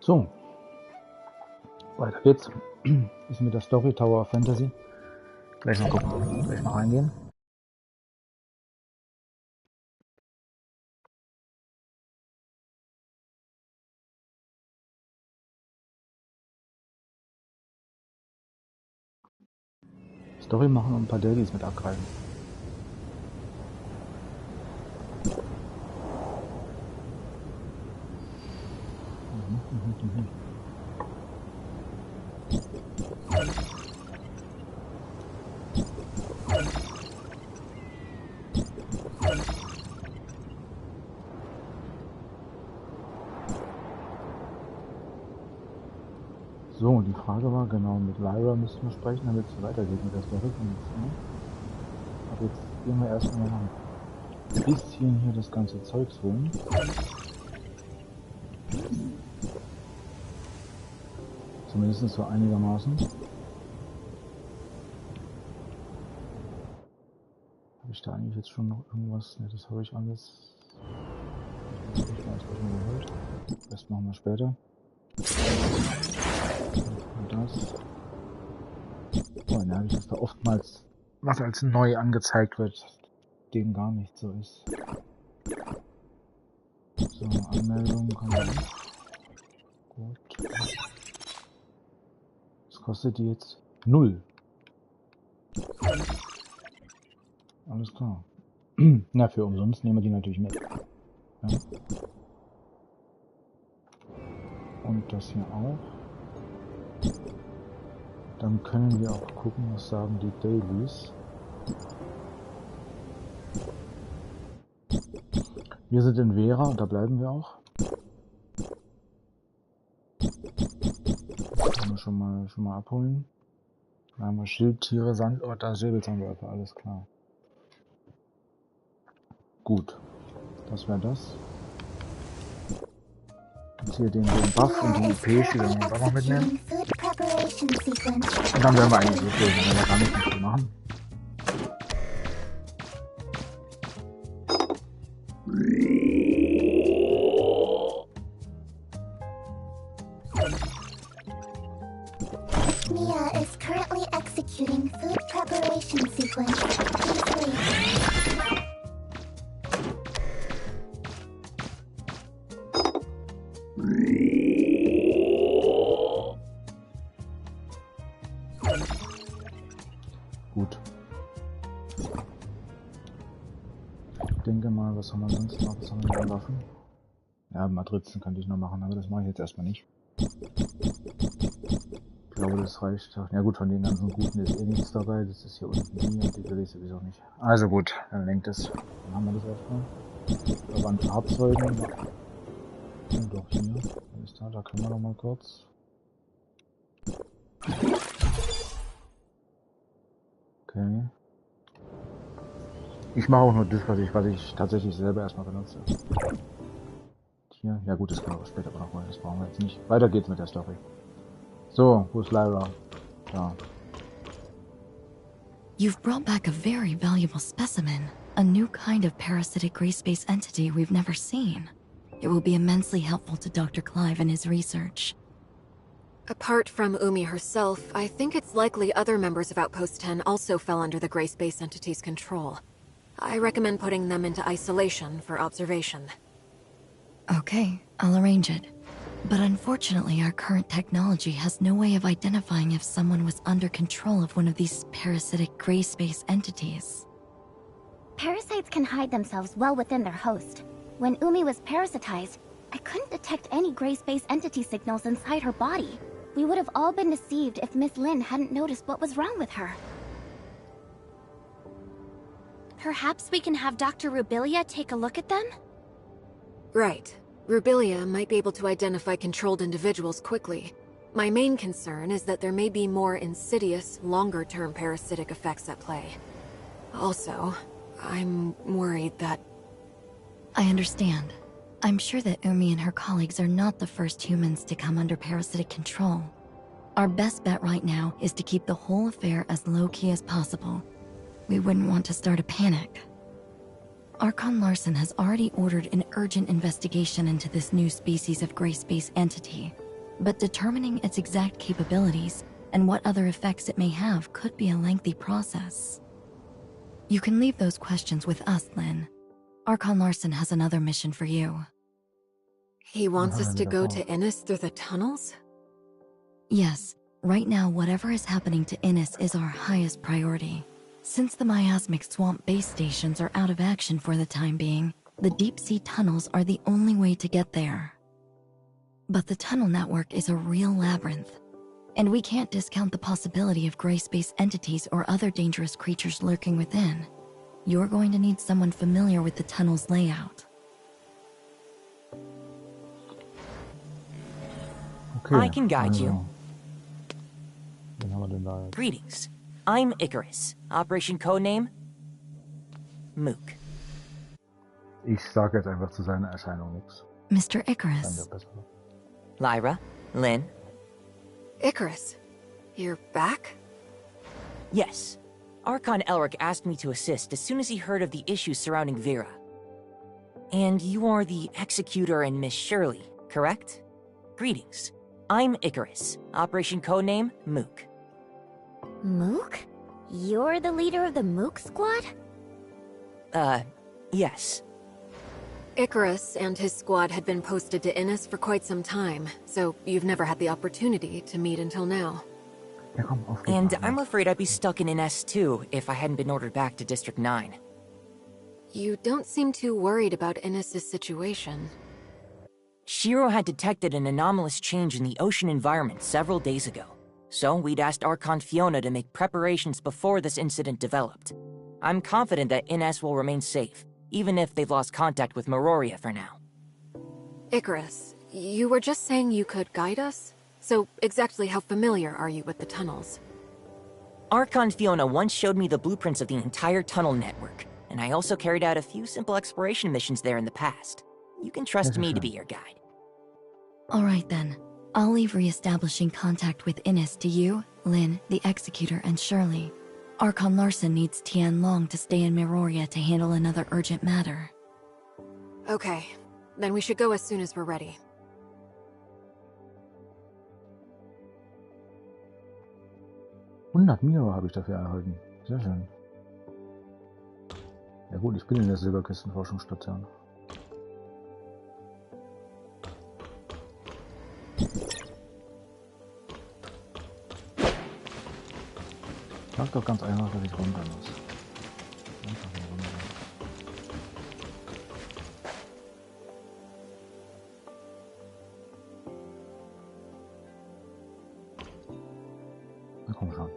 So, weiter geht's. Ist mit der Story Tower of Fantasy. Gleich mal gucken, gleich mal reingehen. Story machen und ein paar Dailies mit abgreifen. So, die Frage war, genau, mit Lyra müssten wir sprechen, damit es weitergeht mit der Story. Aber jetzt gehen wir erstmal noch ein bisschen hier das ganze Zeugs holen. Zumindest so einigermaßen. Habe ich da eigentlich jetzt schon noch irgendwas? Ne, das habe ich alles. Das habe ich mir geholt. Das machen wir später. Und das. Oh, ja, habe ich das da oftmals, was als neu angezeigt wird, dem gar nicht so ist. So, Anmeldung kann man. Gut. Was kostet die jetzt? 0. Alles klar. Na, für umsonst nehmen wir die natürlich mit. Ja. Und das hier auch. Dann können wir auch gucken, was sagen die Dailies. Wir sind in Vera und da bleiben wir auch. Können wir schon mal abholen. Da haben wir Schildtiere, Sandotter, Säbelzahnwölfe, alles klar. Gut, das wäre das. Jetzt hier den Buff und die IP, die werden wir uns auch noch mitnehmen. Und dann werden wir eigentlich so viel, dann werden wir gar nicht mehr viel machen. Mia is currently executing food preparation sequence. Please wait. Gut. Ich denke mal, was haben wir sonst noch? Was haben wir noch Waffen? Ja, Matrizen könnte ich noch machen, aber das mache ich jetzt erstmal nicht. Ich glaube, das reicht. Ja gut, von den ganzen Guten ist eh nichts dabei. Das ist hier unten die und die will ich sowieso nicht. Also gut, dann lenkt es. Dann haben wir das erstmal. Da waren Fahrzeuge. Und doch hier. Ist da können wir noch mal kurz. Okay. Ich mache auch nur das, was ich tatsächlich selber erstmal benutze. Hier, ja gut, das können wir später noch holen, das brauchen wir jetzt nicht. Weiter geht's mit der Story. So, wo ist Lyra? Da. You've brought back a very valuable specimen, a new kind of parasitic gray space entity we've never seen. It will be immensely helpful to Dr. Clive in his research. Apart from Umi herself, I think it's likely other members of Outpost 10 also fell under the gray space entity's control. I recommend putting them into isolation for observation. Okay, I'll arrange it. But unfortunately, our current technology has no way of identifying if someone was under control of one of these parasitic gray space entities. Parasites can hide themselves well within their host. When Umi was parasitized, I couldn't detect any gray space entity signals inside her body. We would have all been deceived if Miss Lin hadn't noticed what was wrong with her. Perhaps we can have Dr. Rubilia take a look at them? Right. Rubilia might be able to identify controlled individuals quickly. My main concern is that there may be more insidious, longer-term parasitic effects at play. Also, I'm worried that... I understand. I'm sure that Umi and her colleagues are not the first humans to come under parasitic control. Our best bet right now is to keep the whole affair as low-key as possible. We wouldn't want to start a panic. Archon Larson has already ordered an urgent investigation into this new species of gray space entity. but determining its exact capabilities and what other effects it may have could be a lengthy process. You can leave those questions with us, Lynn. Archon Larson has another mission for you. He wants haben us wir to wieder go vor? to Innis through the tunnels? Yes, right now whatever is happening to Innis is our highest priority. Since the miasmic swamp base stations are out of action for the time being, the deep-sea tunnels are the only way to get there. But the tunnel network is a real labyrinth, and we can't discount the possibility of gray space entities or other dangerous creatures lurking within. You're going to need someone familiar with the tunnel's layout. Okay, I can guide you. also. Wen haben wir denn da jetzt? Greetings. I'm Icarus. Operation Codename? Mook. Ich sage jetzt einfach zu seiner Erscheinung nichts. Mr. Dann Icarus, ja besser. Lyra? Lynn? Icarus, you're back? Yes. Archon Elric asked me to assist as soon as he heard of the issues surrounding Vera. And you are the Executor and Miss Shirley, correct? Greetings. I'm Icarus. Operation Codename Mook. Mook? You're the leader of the Mook squad? Yes. Icarus and his squad had been posted to Innis for quite some time, so you've never had the opportunity to meet until now. Ja, komm, auf geht's. And I'm afraid I'd be stuck in an S2 if I hadn't been ordered back to District 9. You don't seem too worried about Innis's situation. Shiro had detected an anomalous change in the ocean environment several days ago, so we'd asked Archon Fiona to make preparations before this incident developed. I'm confident that Ines will remain safe, even if they've lost contact with Meroria for now. Icarus, you were just saying you could guide us? So exactly how familiar are you with the tunnels? Archon Fiona once showed me the blueprints of the entire tunnel network, and I also carried out a few simple exploration missions there in the past. You can trust me to be your guide. all right then. I'll leave re-establishing contact with Innis to you, Lynn, the Executor, and Shirley. Archon Larson needs Tian Long to stay in Meroria to handle another urgent matter. Okay, then we should go as soon as we're ready. 100 Miro habe ich dafür erhalten. Sehr schön. Ja gut, ich bin in der Silberkistenforschungsstation. Sag doch ganz einfach, dass ich runter muss. Einfach nur runter. Na komm schon.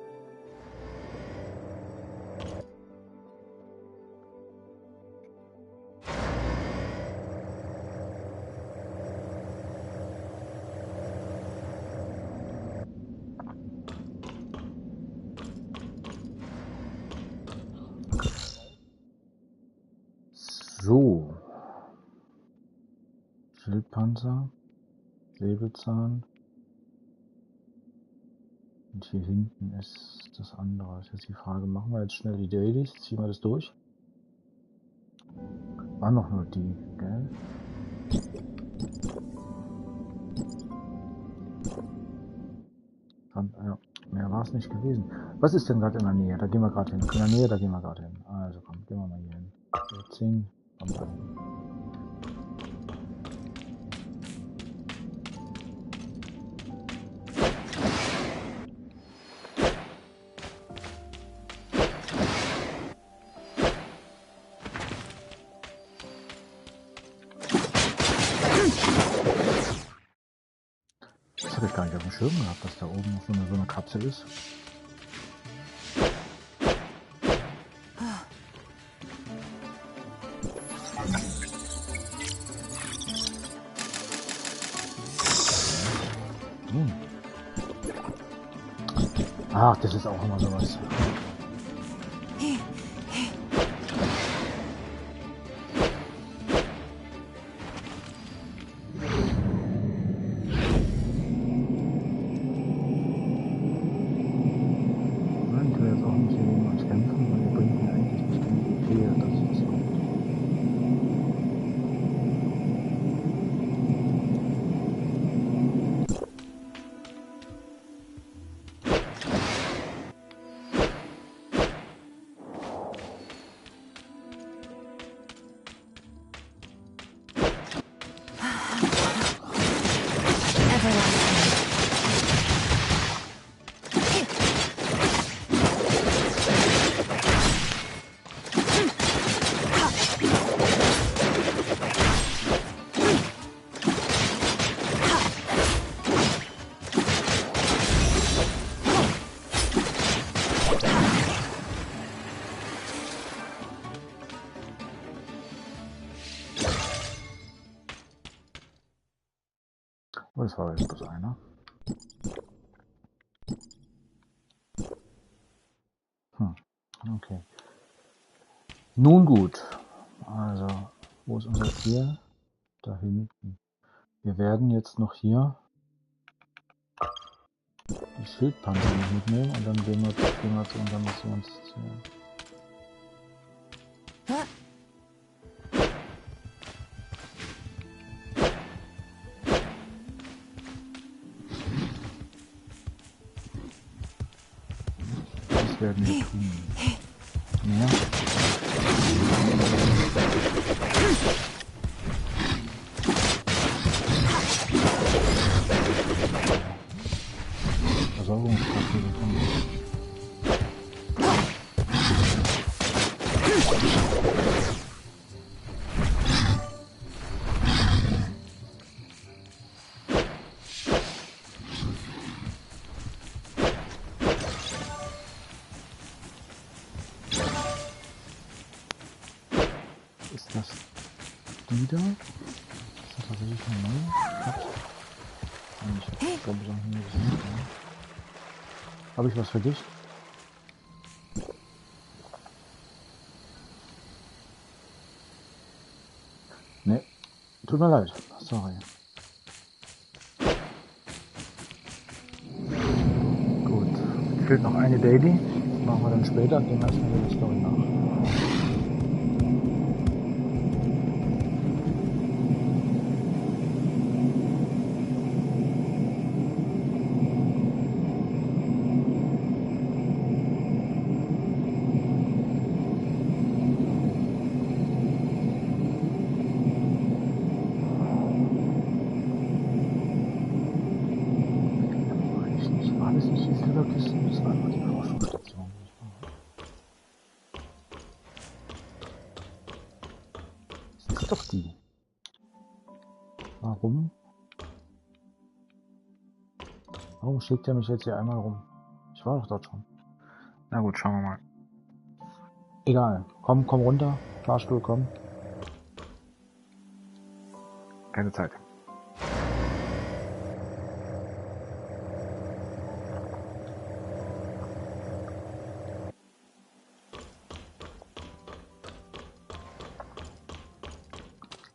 So. Schildpanzer. Säbelzahn. Und hier hinten ist das andere. Das ist jetzt die Frage, machen wir jetzt schnell die Dailies? Ziehen wir das durch? War noch nur die, gell? Ja, mehr war es nicht gewesen. Was ist denn gerade in der Nähe? Da gehen wir gerade hin. In der Nähe, da gehen wir gerade hin. Also komm, gehen wir mal hier hin. 14, komm da hin. Das habe ich gar nicht auf dem Schirm gehabt, dass da oben noch so eine Kapsel ist. Ach, das ist auch immer sowas. Nein, ich will jetzt auch nicht hier gegen uns kämpfen, weil ihr bringt mir eigentlich nicht genug Idee, dass es kommt. Oh, das war jetzt bloß einer. Okay. Nun gut. Also, wo ist unser Ziel? Da hinten. Wir werden jetzt noch hier die Schildpanzer noch mitnehmen und dann gehen wir zu unserem Missionsziel. Das werden wir tun. Ja. Versorgungskräfte bekommen. Ist das die da? Ist das tatsächlich eine neue? Ich glaube, ich habe nie gesehen. Habe ich was für dich? Ne, tut mir leid. Sorry. Gut. Fehlt noch eine Daily. Machen wir dann später. Gehen wir erstmal wieder die Story nach. Das war einfach die Forschungsstation. Das ist doch die. Warum? Warum schickt er mich jetzt hier einmal rum? Ich war doch dort schon. Na gut, schauen wir mal. Egal. Komm runter. Fahrstuhl, komm. Keine Zeit.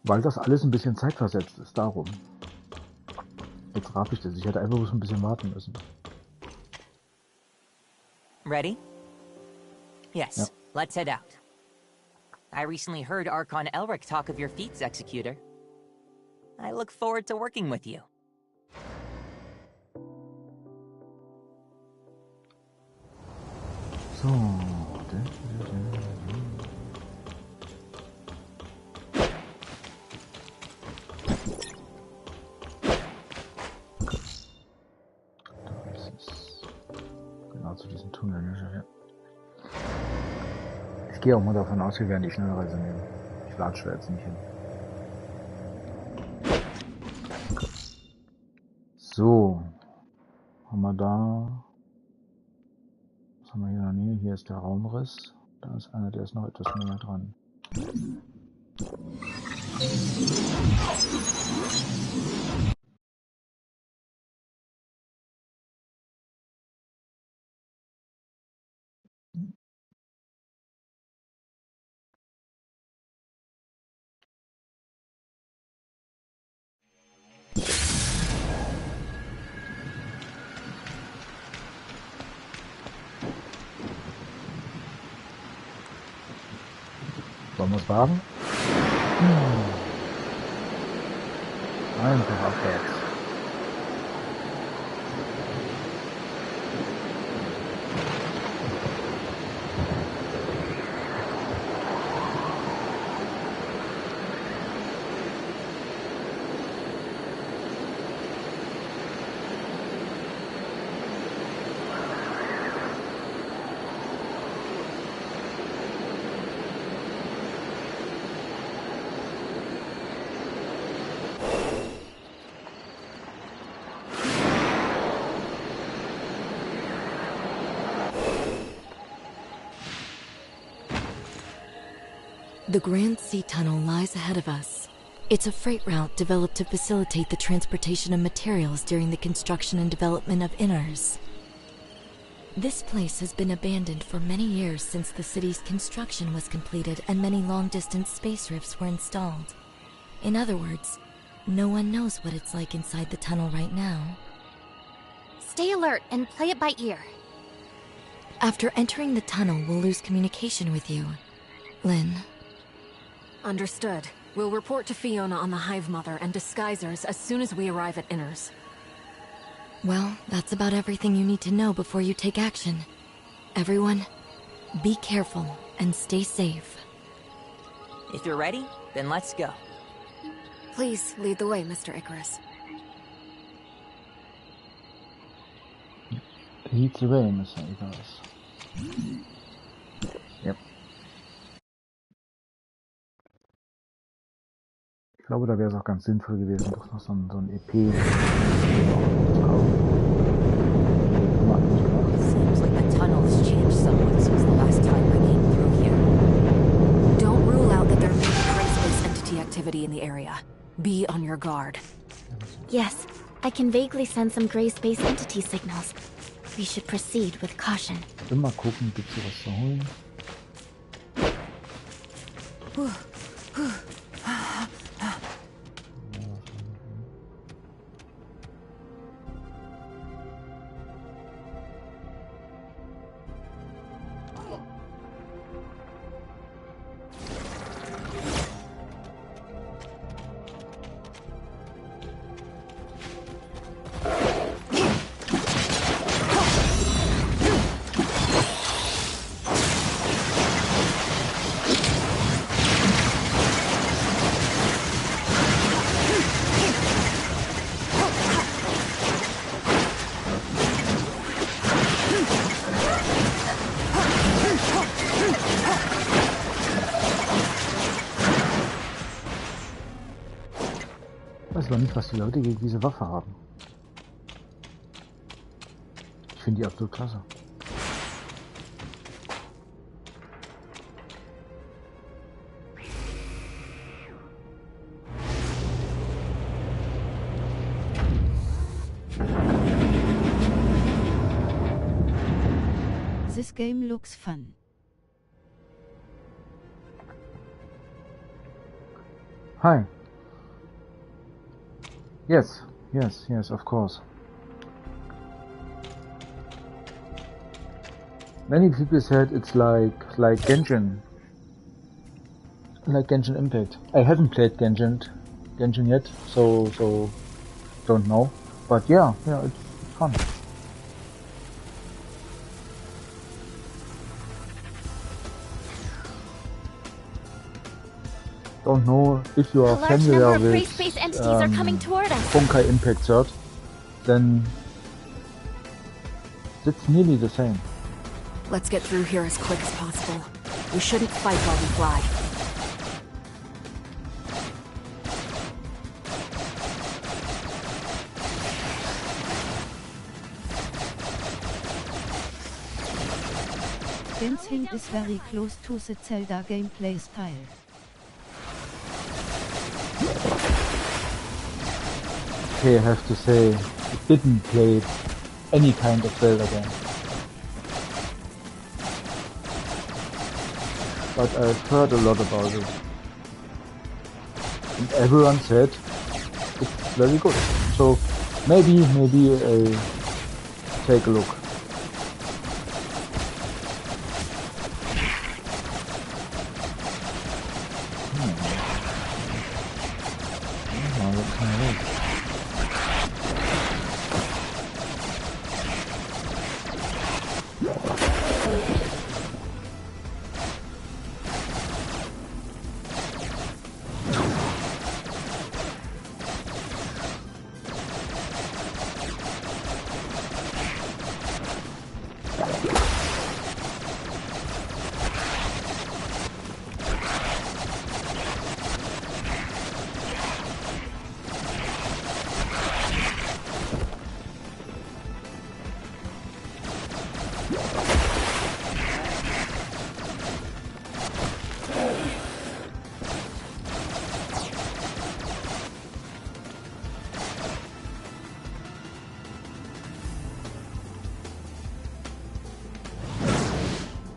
Weil das alles ein bisschen zeitversetzt ist, darum. Jetzt raff ich das. Ich hätte einfach bloß ein bisschen warten müssen. Ready? Yes, Ja. let's head out. I recently heard Archon Elric talk of your feats, Executor. I look forward to working with you. So. Genau zu diesem Tunnel. Ich gehe auch mal davon aus, wir werden die Schnellreise nehmen. Ich latsche da jetzt nicht hin. So. Haben wir da. Was haben wir hier in der Nähe? Hier ist der Raumriss. Da ist einer, der ist noch etwas näher dran. Sollen wir es wagen? Einfach abwärts. The Grand Sea Tunnel lies ahead of us. It's a freight route developed to facilitate the transportation of materials during the construction and development of inners. This place has been abandoned for many years since the city's construction was completed and many long-distance space rifts were installed. In other words, no one knows what it's like inside the tunnel right now. Stay alert and play it by ear. After entering the tunnel, we'll lose communication with you, Lynn. Understood. We'll report to Fiona on the Hive Mother and disguisers as soon as we arrive at Inners. Well, that's about everything you need to know before you take action. Everyone, be careful and stay safe. If you're ready, then let's go. Please lead the way, Mr. Icarus. Lead the way, Mr. Icarus. Yep. Ich glaube, da wäre es auch ganz sinnvoll gewesen, doch noch so ein EP zu kaufen. Seems like the tunnel has changed somewhat since the last time I came through here. Don't rule out that there may be space entity activity in the area. Be on your guard. Yes, I can vaguely sense some gray space entity signals. We should proceed with caution. Immer gucken, gibt's hier was zu holen. Ich weiß aber nicht, was die Leute gegen diese Waffe haben. Ich finde die absolut klasse. This game looks fun. Hi. Yes, of course. Many people said it's like Genshin. Like Genshin Impact. I haven't played Genshin yet, so don't know. But yeah, it's fun. Don't know if you are familiar with space entities are coming toward us. Honkai Impact Third, then it's nearly the same. Let's get through here as quick as possible. We shouldn't fight while we fly. Genshin is very close to the Zelda gameplay style. Okay, I have to say, I didn't play any kind of Zelda game. But I've heard a lot about it. And everyone said it's very good. So maybe I'll take a look. What can I do?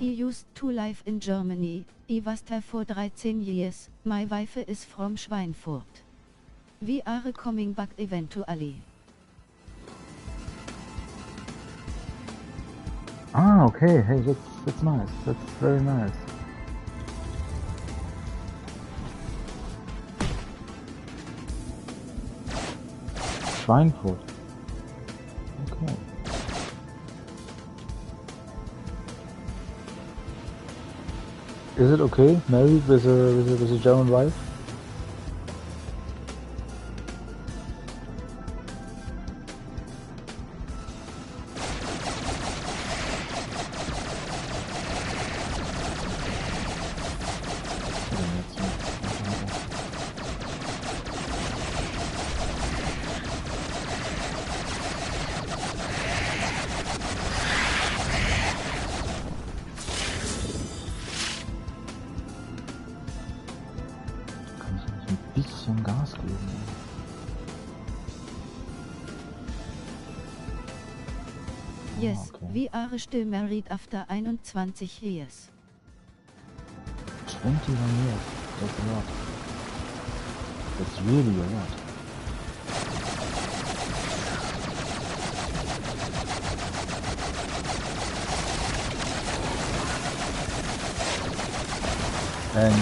I used to live in Germany. I was there for 13 years. My wife is from Schweinfurt. We are coming back eventually. Ah, okay. Hey, that's nice. That's very nice. Schweinfurt. Okay. Is it okay? Married with a German wife? Bisschen Gas geben. Yes, Okay. we are still married after 21 years. 21 years. That's a lot. That's really a lot. And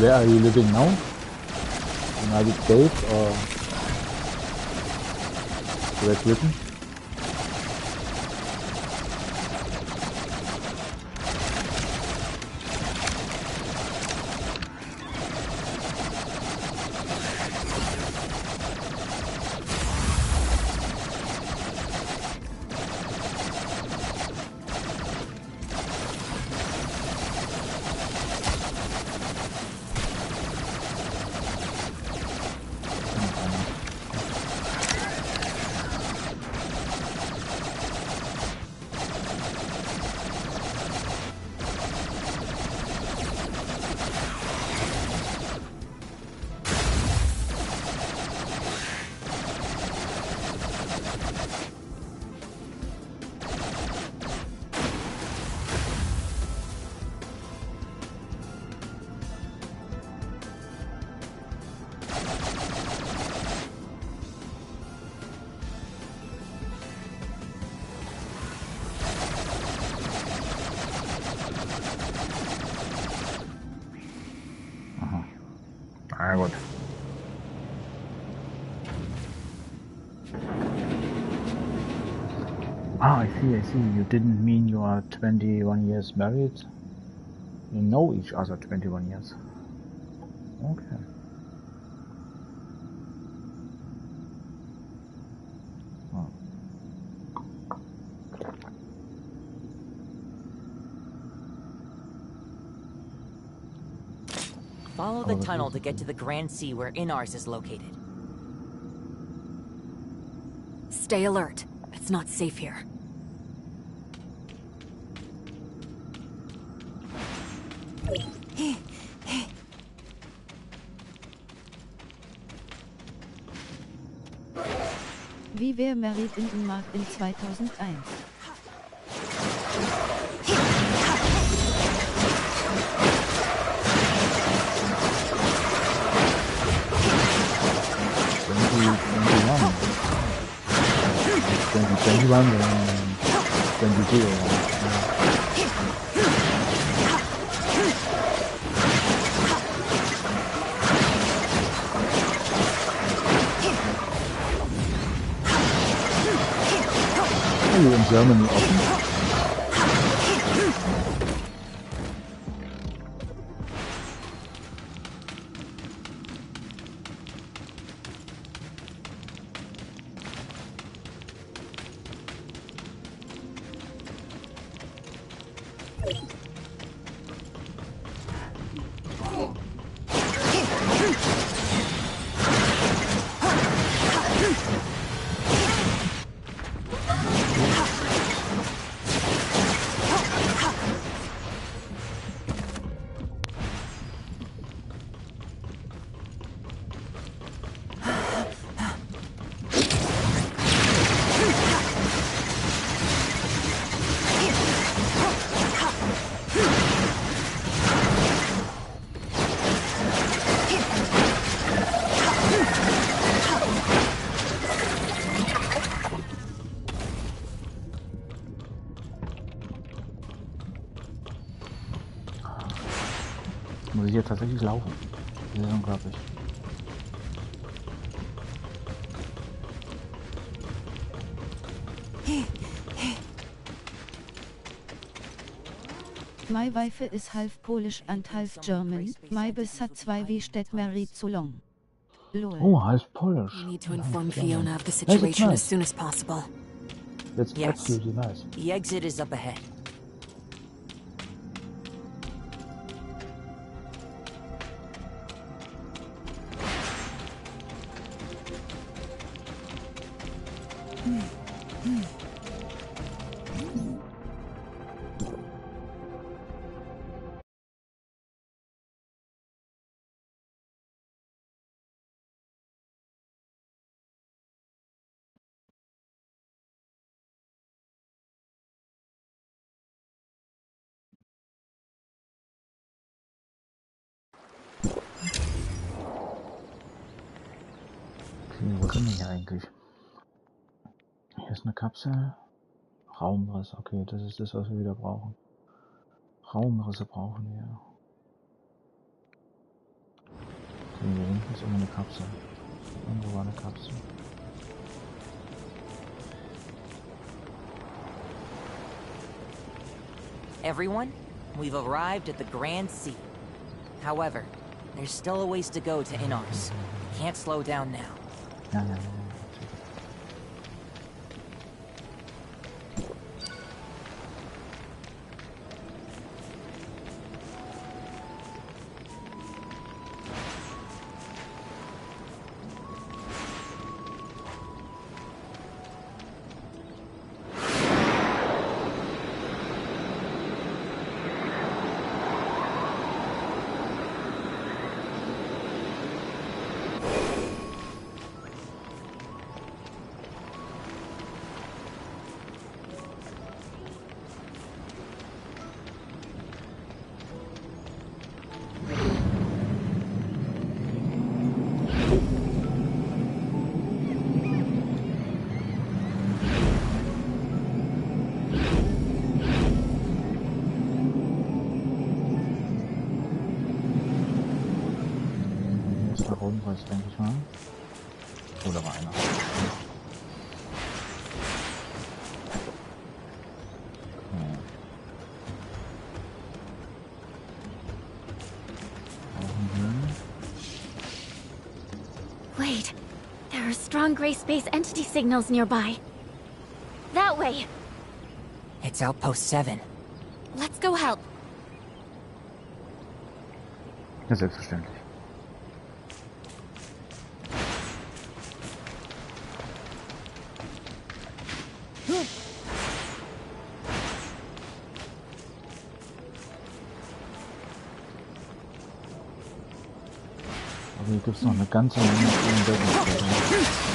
where are you living now? United States or Great Britain? I would. Ah, I see. You didn't mean you are 21 years married? You know each other 21 years. Okay. Oh. Follow the tunnel to get to the Grand Sea where Inars is located. Stay alert. It's not safe here. We were married in Denmark in 2001. Are you in Germany often? tatsächlich laufen. Das ist unglaublich. My wife is half Polish and half German. My bus hat 2 wie steht married zu long. Lol. Oh, half Polish. We need to and half inform German. Fiona of the That's situation as nice. soon as possible. That's Yes. absolutely nice. The exit is up ahead. Okay, wo sind wir hier eigentlich? Hier ist eine Kapsel. Raumrisse, okay, das ist das, was wir wieder brauchen. Raumrisse brauchen wir. Okay, hier hinten ist immer eine Kapsel. Irgendwo war eine Kapsel. Everyone, we've arrived at the Grand Sea. However, there's still a ways to go to Inars. Can't slow down now. Ja, ja, ja. Raumriss, denke ich mal. Oh, da war einer. Wait, there are strong gray space entity signals nearby. That way. It's Outpost 7. Let's go help. Ja, selbstverständlich. Aber hier gibt es noch eine ganze Menge zu entdecken.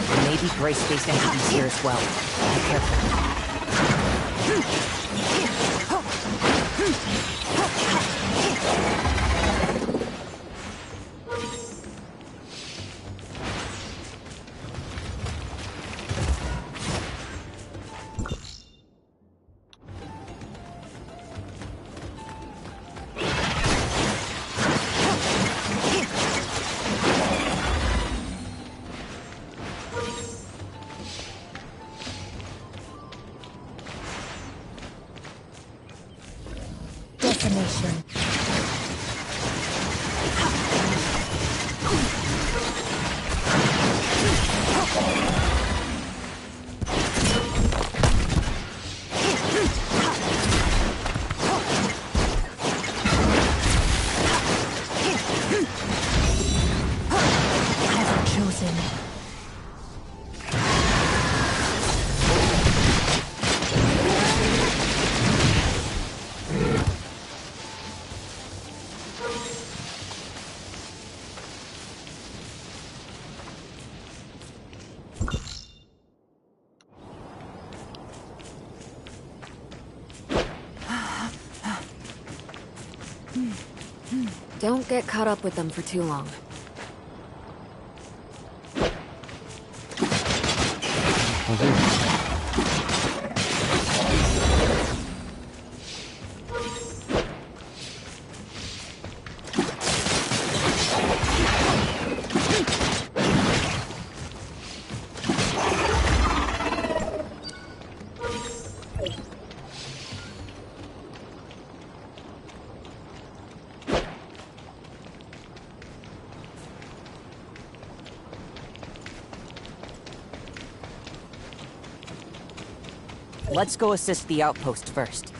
There may be gray space entities here as well. Be careful. Destination. I've chosen. Don't get caught up with them for too long. Let's go assist the outpost first.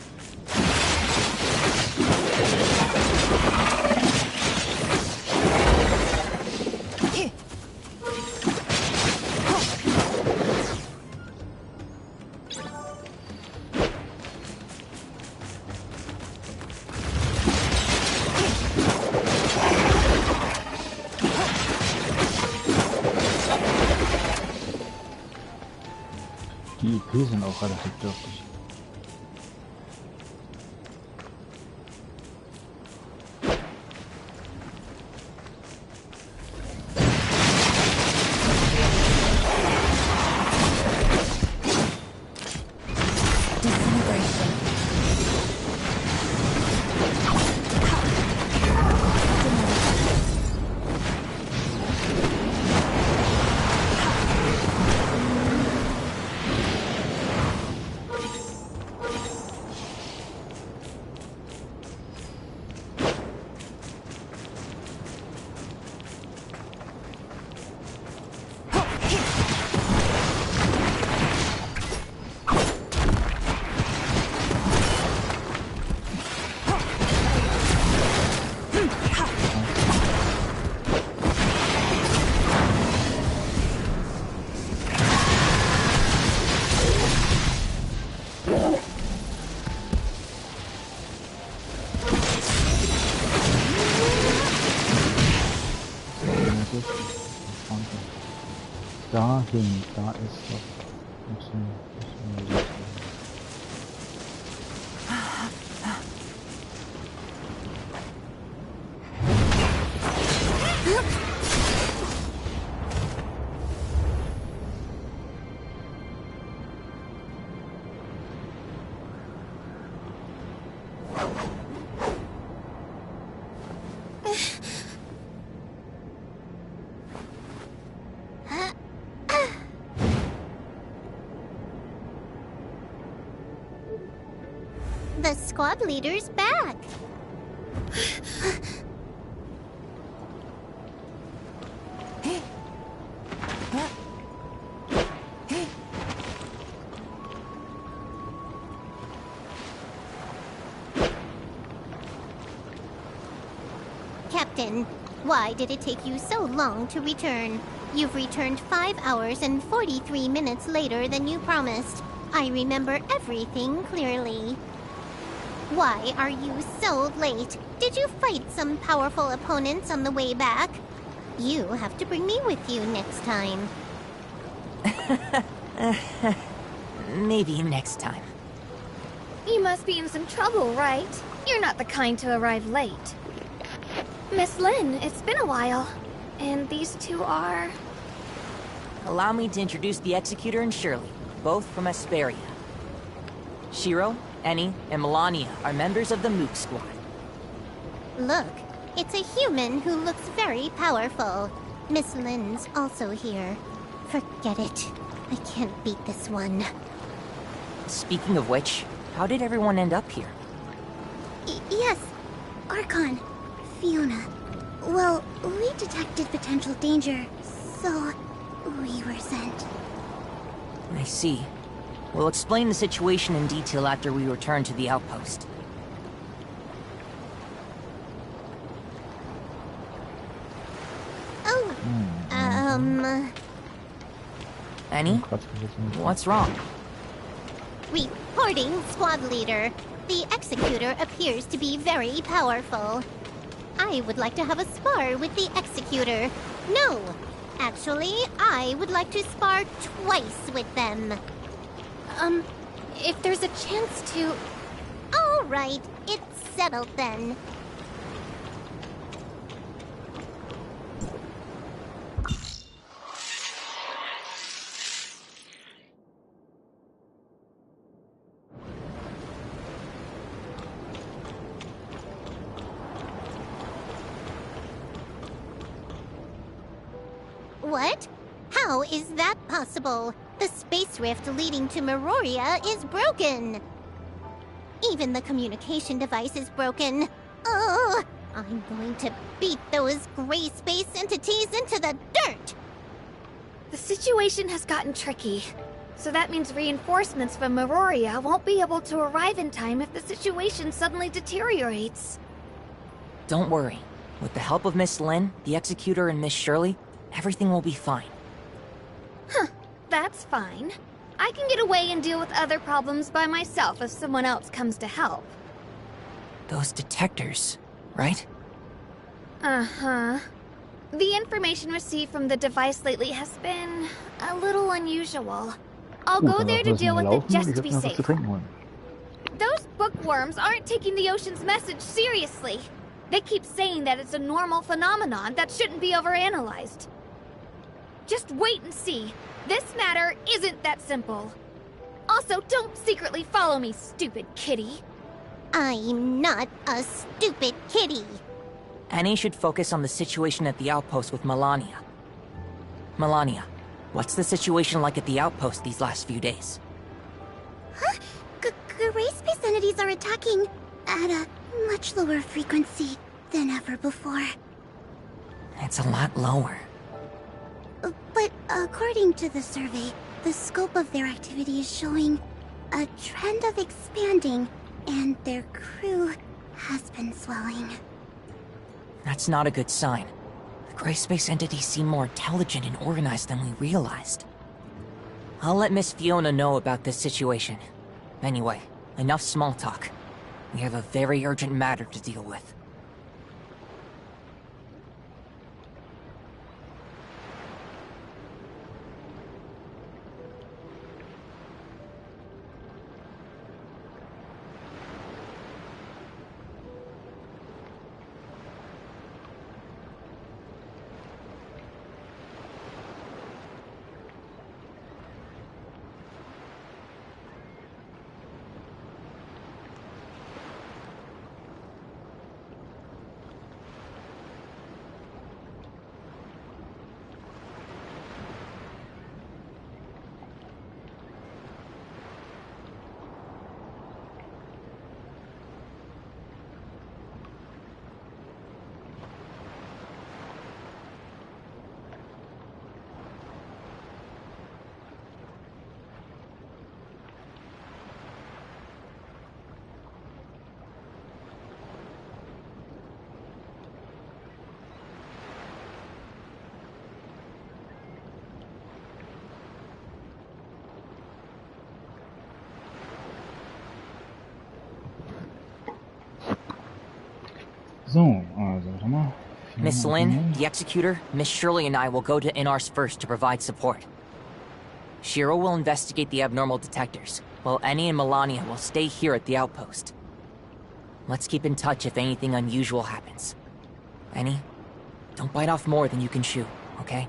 Die IP sind auch relativ dürftig. Dahin, da ist doch ein bisschen The squad leader's back. Captain, why did it take you so long to return? You've returned 5 hours and 43 minutes later than you promised. I remember everything clearly. Why are you so late? Did you fight some powerful opponents on the way back? You have to bring me with you next time. Maybe next time. You must be in some trouble, right? You're not the kind to arrive late. Miss Lin, it's been a while. And these two are... Allow me to introduce the Executor and Shirley, both from Asperia. Shiro, Eni, and Melania are members of the Mook Squad. Look, it's a human who looks very powerful. Miss Lin's also here. Forget it. I can't beat this one. Speaking of which, how did everyone end up here? Yes, Archon, Fiona. Well, we detected potential danger, so we were sent. I see. We'll explain the situation in detail after we return to the outpost. Oh, Eni? What's wrong? Reporting, squad leader. The Executor appears to be very powerful. I would like to have a spar with the Executor. No, actually, I would like to spar twice with them. If there's a chance to... All right, it's settled then. What? How is that possible? The space rift leading to Meroria is broken. Even the communication device is broken. Ugh! I'm going to beat those gray space entities into the dirt! The situation has gotten tricky. So that means reinforcements from Auroria won't be able to arrive in time if the situation suddenly deteriorates. Don't worry. With the help of Miss Lin, the Executor, and Miss Shirley, everything will be fine. Huh, that's fine. I can get away and deal with other problems by myself if someone else comes to help. Those detectors, right? Uh-huh. The information received from the device lately has been a little unusual. I'll go there to deal with it just to be safe. Those bookworms aren't taking the ocean's message seriously. They keep saying that it's a normal phenomenon that shouldn't be overanalyzed. Just wait and see. This matter isn't that simple. Also, don't secretly follow me, stupid kitty. I'm not a stupid kitty. Annie should focus on the situation at the outpost with Melania. Melania, what's the situation like at the outpost these last few days? Huh? Gray space entities are attacking at a much lower frequency than ever before. It's a lot lower. But according to the survey, the scope of their activity is showing a trend of expanding, and their crew has been swelling. That's not a good sign. The gray space entities seem more intelligent and organized than we realized. I'll let Miss Fiona know about this situation. Anyway, enough small talk. We have a very urgent matter to deal with. So, also, warte mal. Miss Lin, the Executor, Miss Shirley and I will go to Inars first to provide support. Shiro will investigate the abnormal detectors, while Annie and Melania will stay here at the outpost. Let's keep in touch if anything unusual happens. Annie, don't bite off more than you can chew, okay?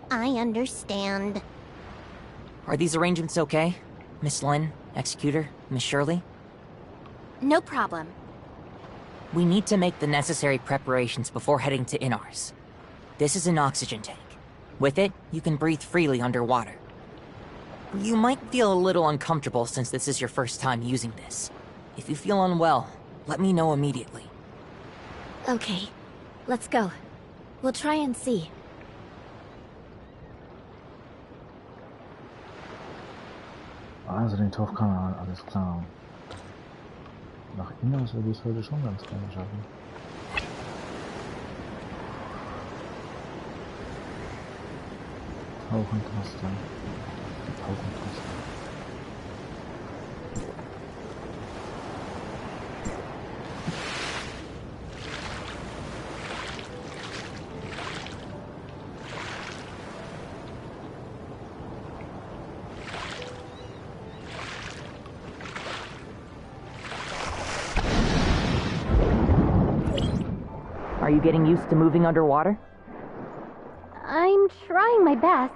I understand. Are these arrangements okay? Miss Lin, Executor, Miss Shirley? No problem. We need to make the necessary preparations before heading to Inars. This is an oxygen tank. With it, you can breathe freely underwater. You might feel a little uncomfortable since this is your first time using this. If you feel unwell, let me know immediately. Okay, let's go. We'll try and see. Also den Tauchkanal, alles klar. Nach Innas würde ich es heute schon ganz gerne schaffen. Tauchentaste. Tauchentaste. Are you getting used to moving underwater? I'm trying my best.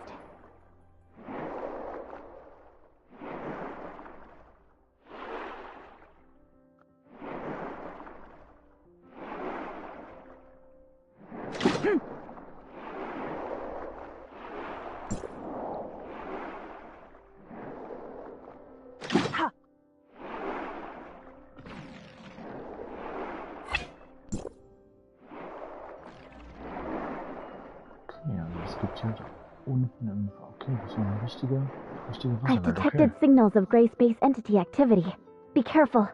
Ja, es gibt hier unten im... Okay, das war eine richtige I've Wasserwelt. detected Okay. signals of gray space entity activity. Be careful.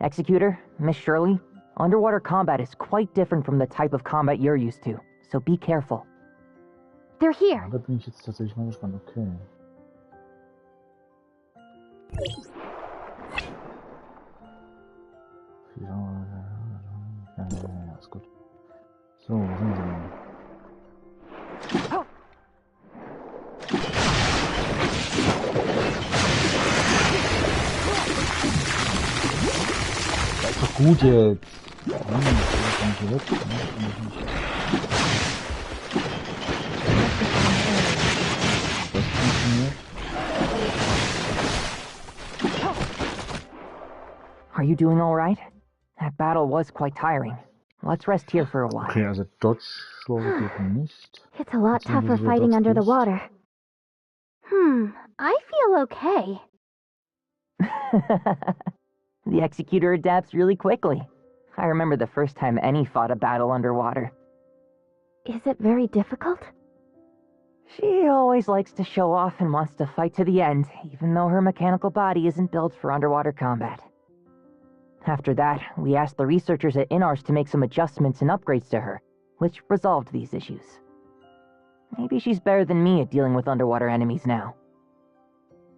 Executor, Miss Shirley, underwater combat is quite different from the type of combat you're used to, so be careful. They're here. Ja, da bin ich jetzt tatsächlich mal gespannt. Okay. Ja, ist gut. So, wo sind sie denn? Das ist doch gut jetzt. Mann, das kann ich hier weg. Das funktioniert. Are you doing all right? That battle was quite tiring. Let's rest here for a while. Okay, also Dodge geht nicht. It's a lot tougher fighting under the water. I feel okay. The Executor adapts really quickly. I remember the first time any fought a battle underwater. Is it very difficult? She always likes to show off and wants to fight to the end, even though her mechanical body isn't built for underwater combat. After that, we asked the researchers at Inars to make some adjustments and upgrades to her, which resolved these issues. Maybe she's better than me at dealing with underwater enemies now.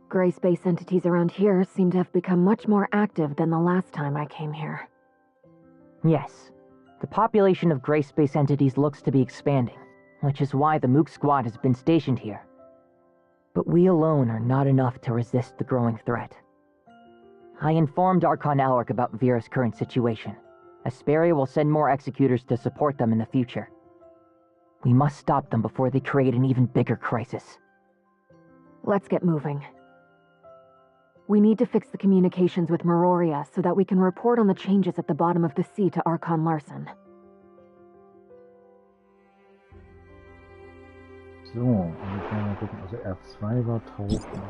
Gray space entities around here seem to have become much more active than the last time I came here. Yes. The population of gray space entities looks to be expanding, which is why the Mook Squad has been stationed here. But we alone are not enough to resist the growing threat. I informed Archon Alric about Vera's current situation. Asperia will send more executors to support them in the future. We must stop them before they create an even bigger crisis. Let's get moving. We need to fix the communications with Meroria so that we can report on the changes at the bottom of the sea to Archon Larson. So, und jetzt mal gucken. Also R2 war tauchen.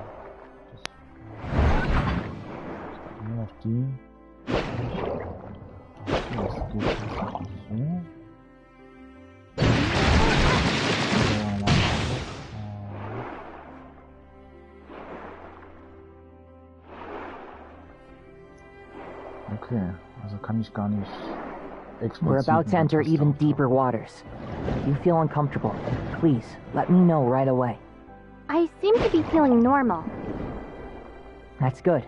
Nur noch die. Das geht jetzt so. Okay, also kann ich gar nicht explizit. We're about to enter even deeper waters. If you feel uncomfortable, please let me know right away. I seem to be feeling normal. That's good.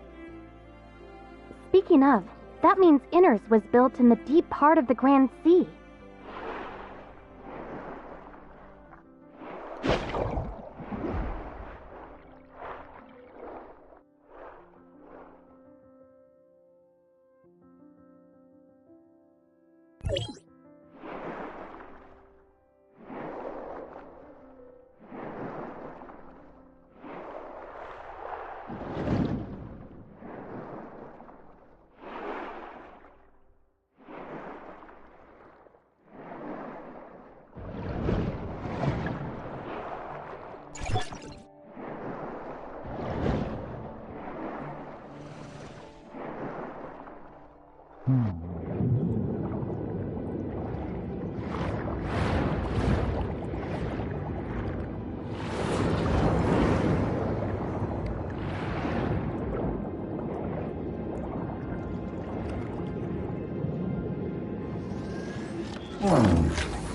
Speaking of, that means Inners was built in the deep part of the Grand Sea.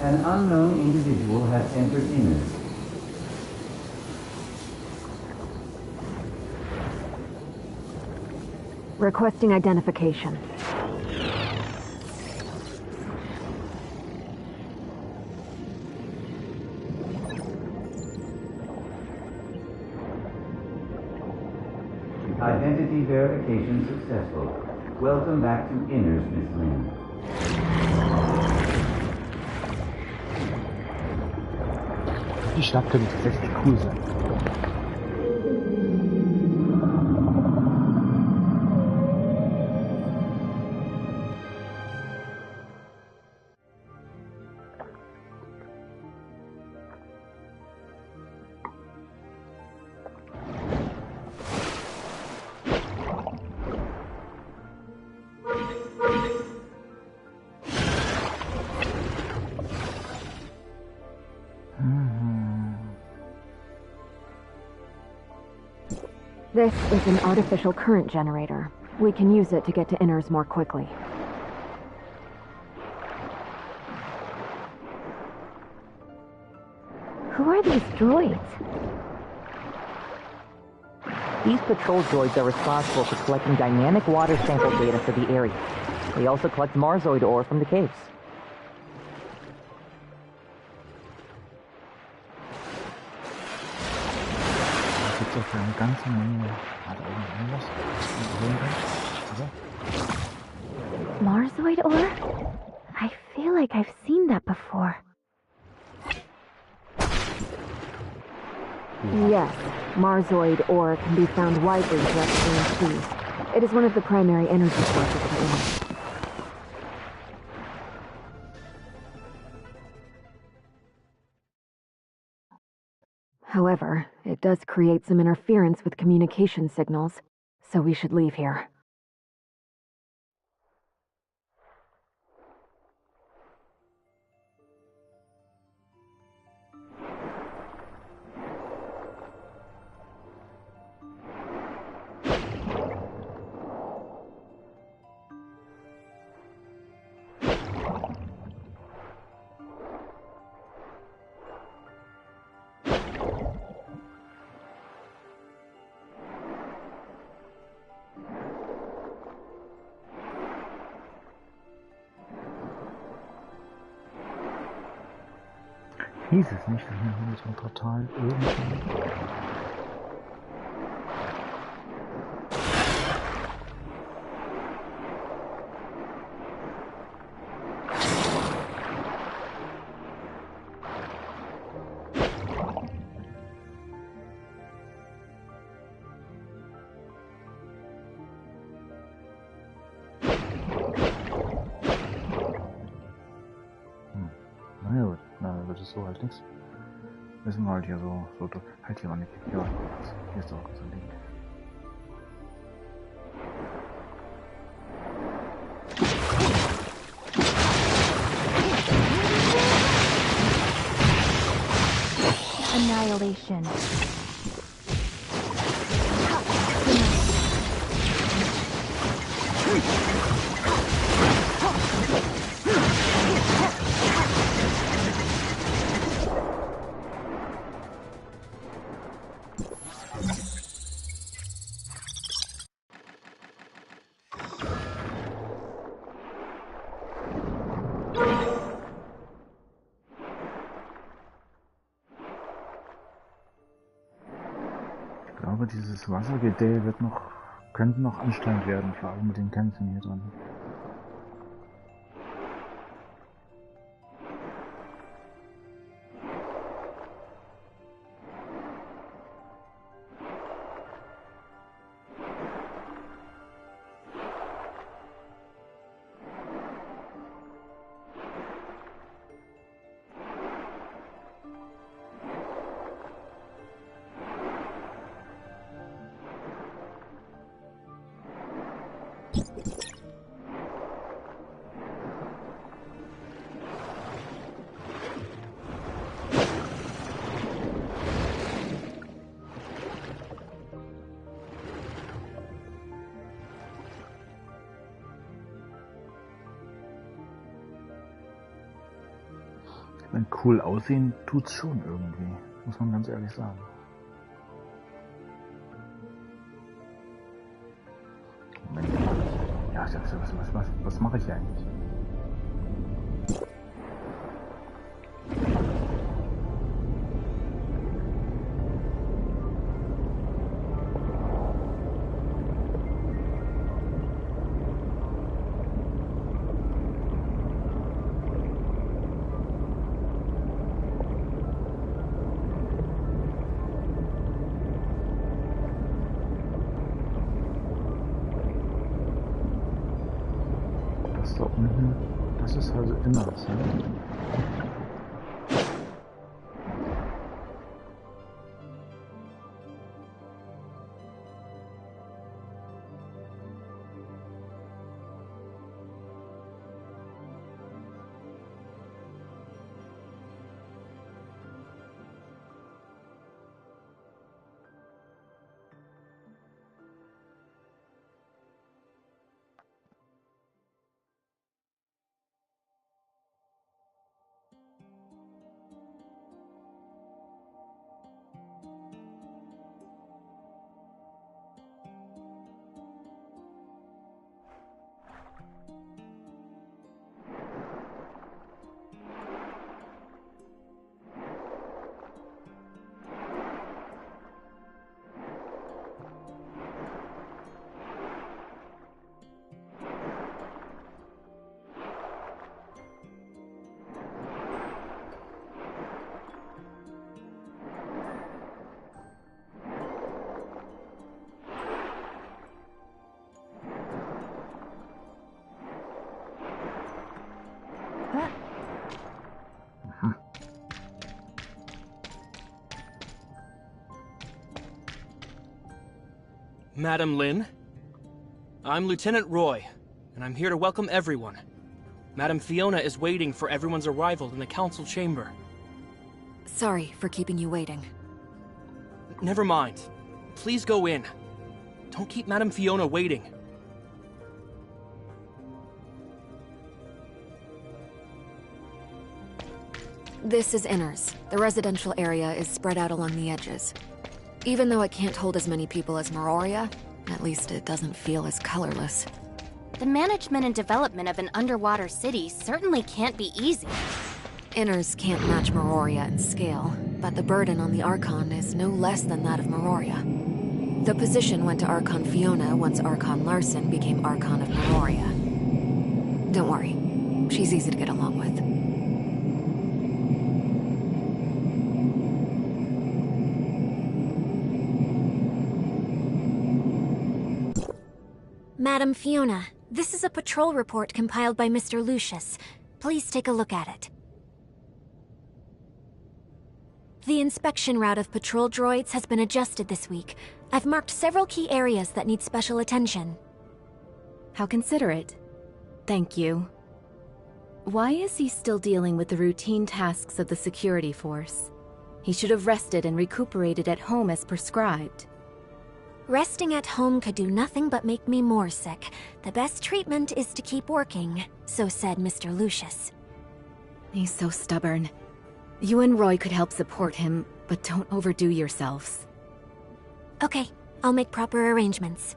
An unknown individual has entered Inner. Requesting identification. Identity verification successful. Welcome back to Inners, Miss Lynn. Die Stadt könnte tatsächlich cool sein. This is an artificial current generator. We can use it to get to Inners more quickly. Who are these droids? These patrol droids are responsible for collecting dynamic water sample data for the area. They also collect Marzoid ore from the caves. Da gibt's auch eine ganze Menge. Hat irgendwas? Marzoid ore? I feel like I've seen that before. Yes, Marzoid ore can be found widely throughout the galaxy. It is one of the primary energy sources for Inners. However, it does create some interference with communication signals, so we should leave here. Hieß es nicht, dass wir hier so ein Portal irgendwie... Na ja gut, na wird es so halt nichts. Müssen wir halt hier so halt hier mal nicht. Ja, hier ist auch so ein Ding. Annihilation. Ich glaube, dieses Wassergedäh könnte noch anstrengend werden, vor allem mit den Kämpfen hier drin. Wenn cool aussehen, tut's schon irgendwie, muss man ganz ehrlich sagen. Moment. Ja, was mache ich hier eigentlich? Da unten, das ist also Inners, ne? Madam Lin. I'm Lieutenant Roy, and I'm here to welcome everyone. Madam Fiona is waiting for everyone's arrival in the council chamber. Sorry for keeping you waiting. Never mind. Please go in. Don't keep Madam Fiona waiting. This is Inners. The residential area is spread out along the edges. Even though it can't hold as many people as Meroria, at least it doesn't feel as colorless. The management and development of an underwater city certainly can't be easy. Inners can't match Meroria in scale, but the burden on the Archon is no less than that of Meroria. The position went to Archon Fiona once Archon Larson became Archon of Meroria. Don't worry, she's easy to get along with. Madam Fiona, this is a patrol report compiled by Mr. Lucius. Please take a look at it. The inspection route of patrol droids has been adjusted this week. I've marked several key areas that need special attention. How considerate. Thank you. Why is he still dealing with the routine tasks of the security force? He should have rested and recuperated at home as prescribed. Resting at home could do nothing but make me more sick. The best treatment is to keep working, so said Mr. Lucius. He's so stubborn. You and Roy could help support him, but don't overdo yourselves. Okay, I'll make proper arrangements.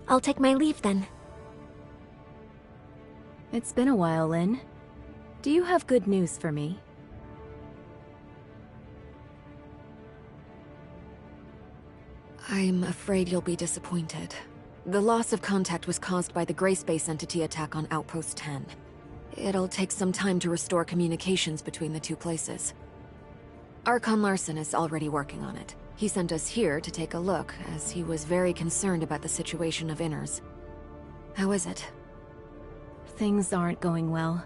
I'll take my leave then. It's been a while, Lynn. Do you have good news for me? I'm afraid you'll be disappointed. The loss of contact was caused by the Gray Space Entity attack on Outpost 10. It'll take some time to restore communications between the two places. Archon Larson is already working on it. He sent us here to take a look, as he was very concerned about the situation of Inners. How is it? Things aren't going well.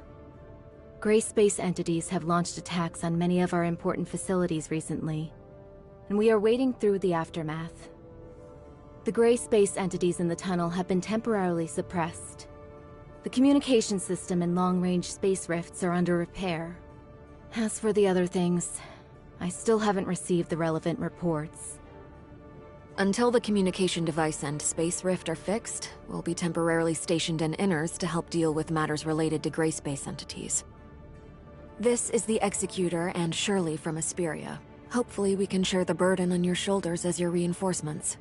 Gray Space entities have launched attacks on many of our important facilities recently, and we are wading through the aftermath. The Gray Space entities in the tunnel have been temporarily suppressed. The communication system and long-range space rifts are under repair. As for the other things, I still haven't received the relevant reports. Until the communication device and space rift are fixed, we'll be temporarily stationed in Inners to help deal with matters related to Gray Space entities. This is the Executor and Shirley from Asperia. Hopefully we can share the burden on your shoulders as your reinforcements.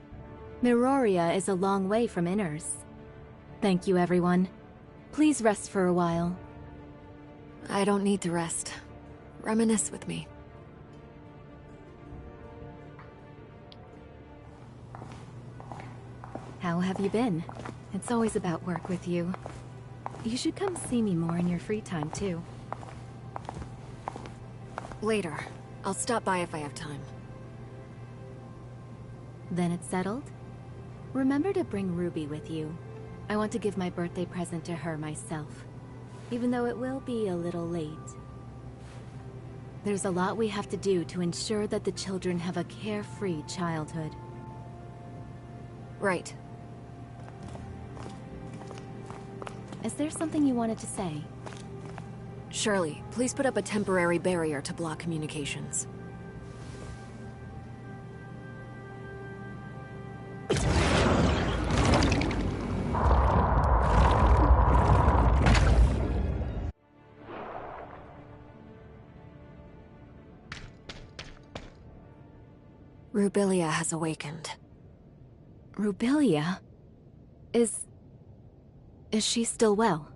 Meroria is a long way from Inners. Thank you, everyone. Please rest for a while. I don't need to rest. Reminisce with me. How have you been? It's always about work with you. You should come see me more in your free time, too. Later. I'll stop by if I have time. Then it's settled? Remember to bring Ruby with you. I want to give my birthday present to her myself, even though it will be a little late. There's a lot we have to do to ensure that the children have a carefree childhood. Right. Is there something you wanted to say? Shirley, please put up a temporary barrier to block communications. Rubilia has awakened. Rubilia? Is she still well?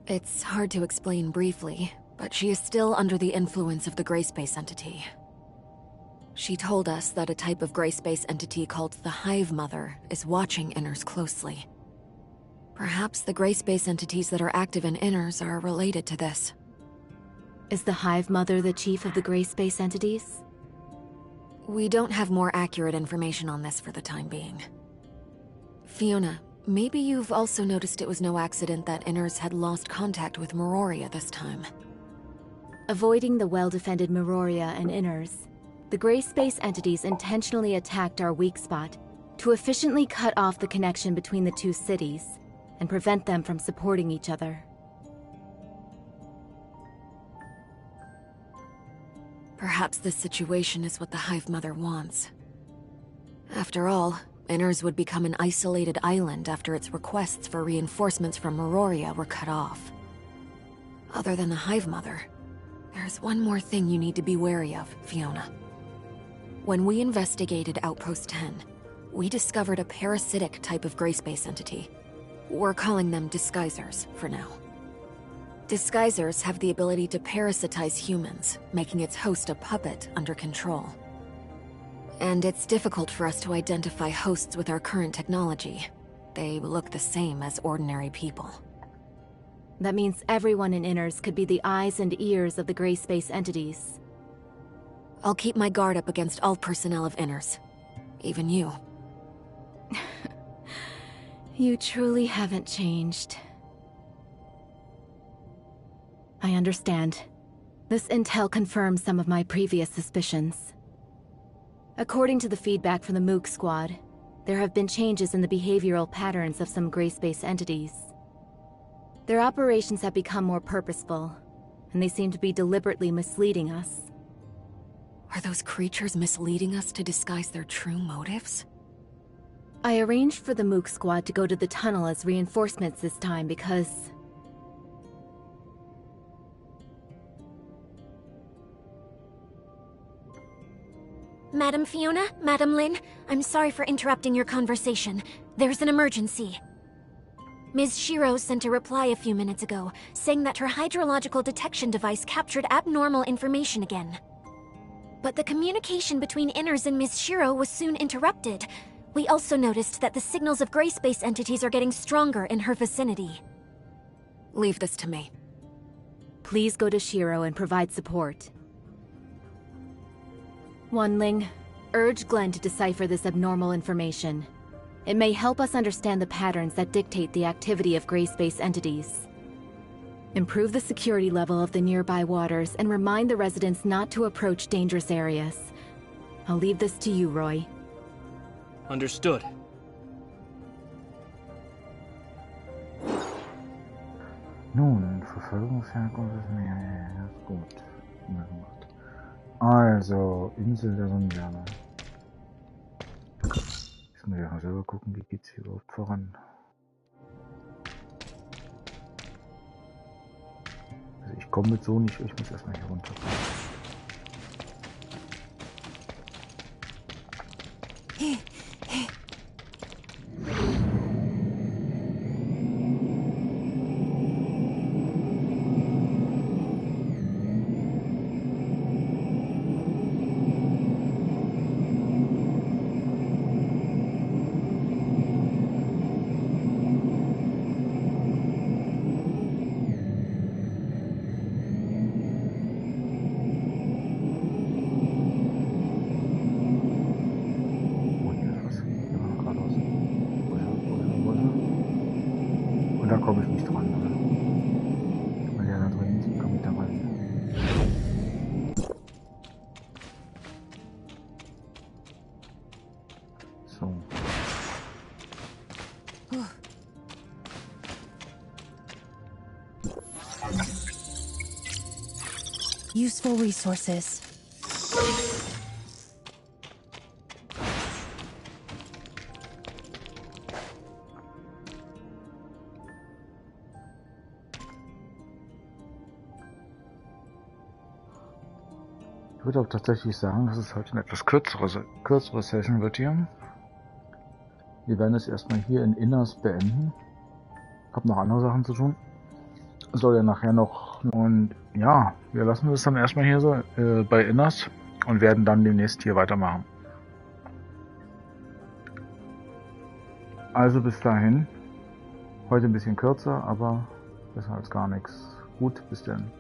It's hard to explain briefly, but she is still under the influence of the Gray Space Entity. She told us that a type of Gray Space Entity called the Hive Mother is watching Inners closely. Perhaps the Gray Space Entities that are active in Inners are related to this. Is the Hive Mother the chief of the Gray Space Entities? We don't have more accurate information on this for the time being. Fiona, maybe you've also noticed it was no accident that Inners had lost contact with Meroria this time. Avoiding the well-defended Meroria and Inners, the Gray Space entities intentionally attacked our weak spot to efficiently cut off the connection between the two cities and prevent them from supporting each other. Perhaps this situation is what the Hive Mother wants. After all, Inners would become an isolated island after its requests for reinforcements from Auroria were cut off. Other than the Hive Mother, there's one more thing you need to be wary of, Fiona. When we investigated Outpost 10, we discovered a parasitic type of gray space entity. We're calling them disguisers for now. Disguisers have the ability to parasitize humans, making its host a puppet under control. And it's difficult for us to identify hosts with our current technology. They look the same as ordinary people. That means everyone in Inners could be the eyes and ears of the gray space entities. I'll keep my guard up against all personnel of Inners. Even you. You truly haven't changed. I understand. This intel confirms some of my previous suspicions. According to the feedback from the Mook Squad, there have been changes in the behavioral patterns of some gray space entities. Their operations have become more purposeful, and they seem to be deliberately misleading us. Are those creatures misleading us to disguise their true motives? I arranged for the Mook Squad to go to the tunnel as reinforcements this time because... Madam Fiona, Madam Lin, I'm sorry for interrupting your conversation. There's an emergency. Ms. Shiro sent a reply a few minutes ago, saying that her hydrological detection device captured abnormal information again. But the communication between Inners and Ms. Shiro was soon interrupted. We also noticed that the signals of gray space entities are getting stronger in her vicinity. Leave this to me. Please go to Shiro and provide support. Wanling, urge Glenn to decipher this abnormal information. It may help us understand the patterns that dictate the activity of gray space entities. Improve the security level of the nearby waters and remind the residents not to approach dangerous areas. I'll leave this to you, Roy. Understood. Nun, Verfolgungsherkunft ist mir gut. Mal gemacht. Also, Insel der Sonnenwärme. Jetzt muss ich mal selber gucken, wie geht's hier überhaupt voran. Also ich komme mit so nicht, ich muss erstmal hier runter. Und da komme ich nicht dran, oder? Weil der da drin ist, komme ich da rein. So. Useful resources. Ich würde auch tatsächlich sagen, dass es heute eine etwas kürzere Session wird hier. Wir werden es erstmal hier in Inners beenden. Ich habe noch andere Sachen zu tun. Soll ja nachher noch... Und ja, wir lassen es dann erstmal hier so bei Inners und werden dann demnächst hier weitermachen. Also bis dahin. Heute ein bisschen kürzer, aber besser als gar nichts. Gut, bis dann.